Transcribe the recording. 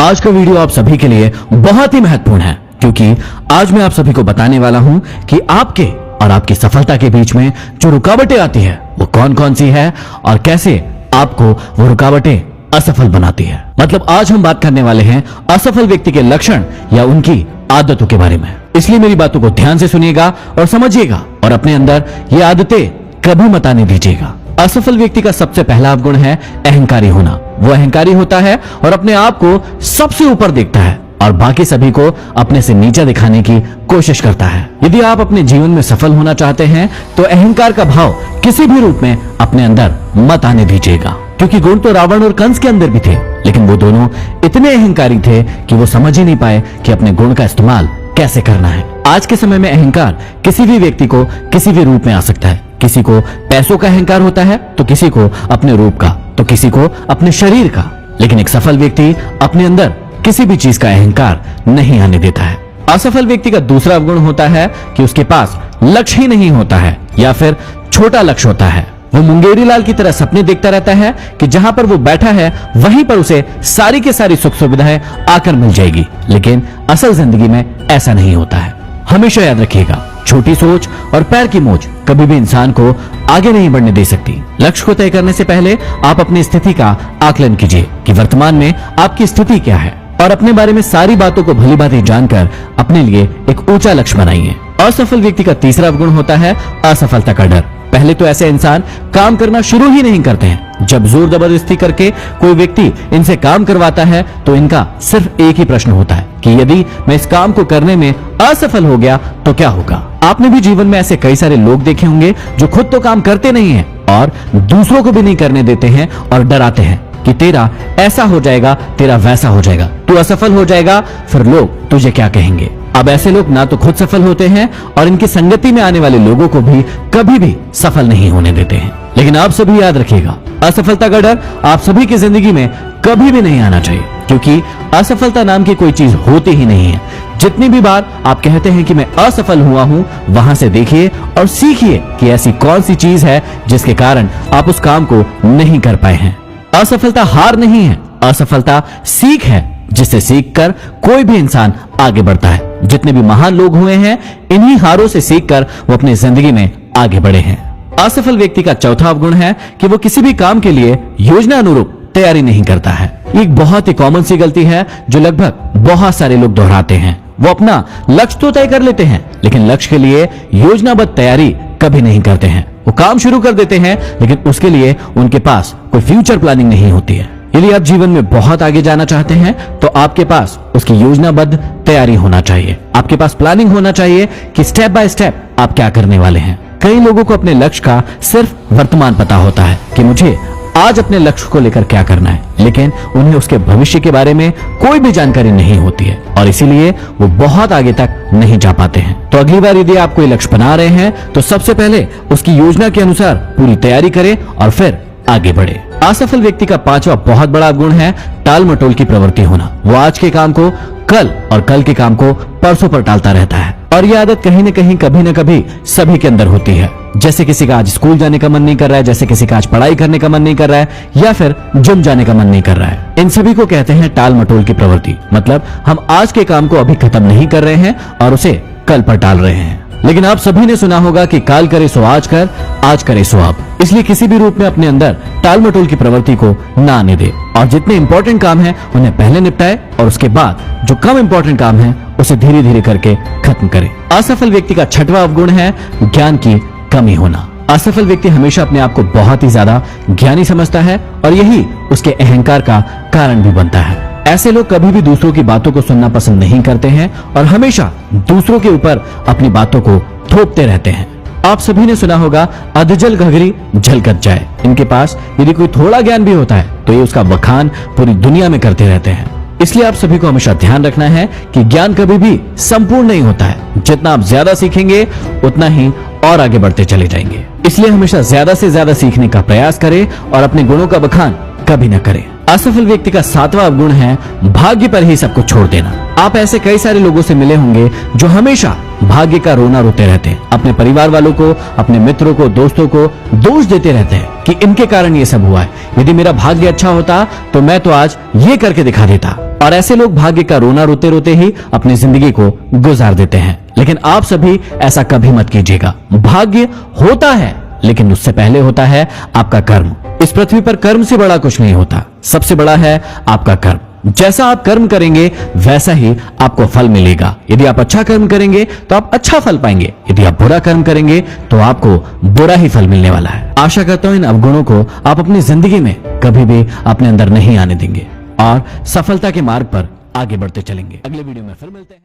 आज का वीडियो आप सभी के लिए बहुत ही महत्वपूर्ण है, क्योंकि आज मैं आप सभी को बताने वाला हूं कि आपके और आपकी सफलता के बीच में जो रुकावटें आती है वो कौन कौन सी है और कैसे आपको वो रुकावटें असफल बनाती है। मतलब आज हम बात करने वाले हैं असफल व्यक्ति के लक्षण या उनकी आदतों के बारे में। इसलिए मेरी बातों को ध्यान से सुनिएगा और समझिएगा और अपने अंदर ये आदतें कभी मत आने दीजिएगा। असफल व्यक्ति का सबसे पहला अवगुण है अहंकारी होना। वो अहंकारी होता है और अपने आप को सबसे ऊपर देखता है और बाकी सभी को अपने से नीचा दिखाने की कोशिश करता है। यदि आप अपने जीवन में सफल होना चाहते हैं तो अहंकार का भाव किसी भी रूप में अपने अंदर मत आने दीजिएगा, क्योंकि गुण तो रावण और कंस के अंदर भी थे, लेकिन वो दोनों इतने अहंकारी थे कि वो समझ ही नहीं पाए कि अपने गुण का इस्तेमाल कैसे करना है। आज के समय में अहंकार किसी भी व्यक्ति को किसी भी रूप में आ सकता है। किसी को पैसों का अहंकार होता है, तो किसी को अपने रूप का, तो किसी को अपने शरीर का। लेकिन एक सफल व्यक्ति अपने अंदर किसी भी चीज का अहंकार नहीं आने देता है। असफल व्यक्ति का दूसरा अवगुण होता है कि उसके पास लक्ष्य ही नहीं होता है या फिर छोटा लक्ष्य होता है। वो मुंगेरी लाल की तरह सपने देखता रहता है कि जहां पर वो बैठा है वहीं पर उसे सारी के सारी सुख सुविधाएं आकर मिल जाएगी, लेकिन असल जिंदगी में ऐसा नहीं होता है। हमेशा याद रखिएगा, छोटी सोच और पैर की मोच कभी भी इंसान को आगे नहीं बढ़ने दे सकती। लक्ष्य को तय करने से पहले आप अपनी स्थिति का आकलन कीजिए कि वर्तमान में आपकी स्थिति क्या है और अपने बारे में सारी बातों को भली भांति जानकर अपने लिए एक ऊंचा लक्ष्य बनाइए। असफल व्यक्ति का तीसरा अवगुण होता है असफलता का डर। पहले तो ऐसे इंसान काम करना शुरू ही नहीं करते हैं। जब जोर जबरदस्ती करके कोई व्यक्ति इनसे काम करवाता है तो इनका सिर्फ एक ही प्रश्न होता है कि यदि मैं इस काम को करने में असफल हो गया तो क्या होगा। आपने भी जीवन में ऐसे कई सारे लोग देखे होंगे जो खुद तो काम करते नहीं हैं और दूसरों को भी नहीं करने देते हैं और डराते हैं कि तेरा ऐसा हो जाएगा, तेरा वैसा हो जाएगा, तू असफल हो जाएगा, फिर लोग तुझे क्या कहेंगे। अब ऐसे लोग ना तो खुद सफल होते हैं और इनकी संगति में आने वाले लोगों को भी कभी भी सफल नहीं होने देते हैं। लेकिन आप सभी याद रखिएगा, असफलता का डर आप सभी की जिंदगी में कभी भी नहीं आना चाहिए, क्योंकि असफलता नाम की कोई चीज होती ही नहीं है। जितनी भी बार आप कहते हैं कि मैं असफल हुआ हूं, वहां से देखिए और सीखिए कि ऐसी कौन सी चीज है जिसके कारण आप उस काम को नहीं कर पाए हैं। असफलता हार नहीं है, असफलता सीख है, जिससे सीखकर कोई भी इंसान आगे बढ़ता है। जितने भी महान लोग हुए हैं, इन्हीं हारों से सीखकर वो अपनी जिंदगी में आगे बढ़े हैं। असफल व्यक्ति का चौथा अवगुण है कि वो किसी भी काम के लिए योजना अनुरूप तैयारी नहीं करता है। एक बहुत ही कॉमन सी गलती है जो लगभग बहुत सारे लोग दोहराते हैं। वो अपना लक्ष्य तो तय कर लेते हैं, लेकिन लक्ष्य के लिए योजनाबद्ध तैयारी कभी नहीं करते हैं। वो काम शुरू कर देते हैं, लेकिन उसके लिए उनके पास कोई फ्यूचर प्लानिंग नहीं होती है। यदि आप जीवन में बहुत आगे जाना चाहते हैं तो आपके पास उसकी योजनाबद्ध तैयारी होना चाहिए। आपके पास प्लानिंग होना चाहिए कि स्टेप बाय स्टेप आप क्या करने वाले हैं। कई लोगों को अपने लक्ष्य का सिर्फ वर्तमान पता होता है कि मुझे आज अपने लक्ष्य को लेकर क्या करना है, लेकिन उन्हें उसके भविष्य के बारे में कोई भी जानकारी नहीं होती है और इसीलिए वो बहुत आगे तक नहीं जा पाते हैं। तो अगली बार यदि आप कोई लक्ष्य बना रहे हैं तो सबसे पहले उसकी योजना के अनुसार पूरी तैयारी करें और फिर आगे बढ़े। असफल व्यक्ति का पांचवा बहुत बड़ा गुण है टाल मटोल की प्रवृत्ति होना। वो आज के काम को कल और कल के काम को परसों पर टालता रहता है और यह आदत कहीं न कहीं कभी न कभी सभी के अंदर होती है। जैसे किसी का आज स्कूल जाने का मन नहीं कर रहा है, जैसे किसी का आज पढ़ाई करने का मन नहीं कर रहा है या फिर जिम जाने का मन नहीं कर रहा है। इन सभी को कहते हैं टाल मटोल की प्रवृत्ति। मतलब हम आज के काम को अभी खत्म नहीं कर रहे हैं और उसे कल पर टाल रहे हैं। लेकिन आप सभी ने सुना होगा कि काल करे सो आज कर, आज करे सो अब। इसलिए किसी भी रूप में अपने अंदर टाल मटोल की प्रवृत्ति को ना आने दे और जितने इंपॉर्टेंट काम हैं उन्हें पहले निपटाए और उसके बाद जो कम इंपॉर्टेंट काम है उसे धीरे धीरे करके खत्म करे। असफल व्यक्ति का छठवां अवगुण है ज्ञान की कमी होना। असफल व्यक्ति हमेशा अपने आप को बहुत ही ज्यादा ज्ञानी समझता है और यही उसके अहंकार का कारण भी बनता है। ऐसे लोग कभी भी दूसरों की बातों को सुनना पसंद नहीं करते हैं और हमेशा दूसरों के ऊपर अपनी बातों को थोपते रहते हैं। आप सभी ने सुना होगा अधजल घघरी झलकत जाए। इनके पास यदि कोई थोड़ा ज्ञान भी होता है तो ये उसका बखान पूरी दुनिया में करते रहते हैं। इसलिए आप सभी को हमेशा ध्यान रखना है कि ज्ञान कभी भी संपूर्ण नहीं होता है। जितना आप ज्यादा सीखेंगे उतना ही और आगे बढ़ते चले जाएंगे। इसलिए हमेशा ज्यादा से ज्यादा सीखने का प्रयास करें और अपने गुणों का बखान कभी न करें। असफल व्यक्ति का सातवां अवगुण है भाग्य पर ही सब कुछ छोड़ देना। आप ऐसे कई सारे लोगों से मिले होंगे जो हमेशा भाग्य का रोना रोते रहते हैं। अपने परिवार वालों को, अपने मित्रों को, दोस्तों को दोष देते रहते हैं कि इनके कारण ये सब हुआ है। यदि मेरा भाग्य अच्छा होता तो मैं तो आज ये करके दिखा देता। और ऐसे लोग भाग्य का रोना रोते रोते ही अपनी जिंदगी को गुजार देते हैं। लेकिन आप सभी ऐसा कभी मत कीजिएगा। भाग्य होता है, लेकिन उससे पहले होता है आपका कर्म। इस पृथ्वी पर कर्म से बड़ा कुछ नहीं होता, सबसे बड़ा है आपका कर्म। जैसा आप कर्म करेंगे वैसा ही आपको फल मिलेगा। यदि आप अच्छा कर्म करेंगे तो आप अच्छा फल पाएंगे, यदि आप बुरा कर्म करेंगे तो आपको बुरा ही फल मिलने वाला है। आशा करता हूं इन अवगुणों को आप अपनी जिंदगी में कभी भी अपने अंदर नहीं आने देंगे और सफलता के मार्ग पर आगे बढ़ते चलेंगे। अगले वीडियो में फिर मिलते हैं।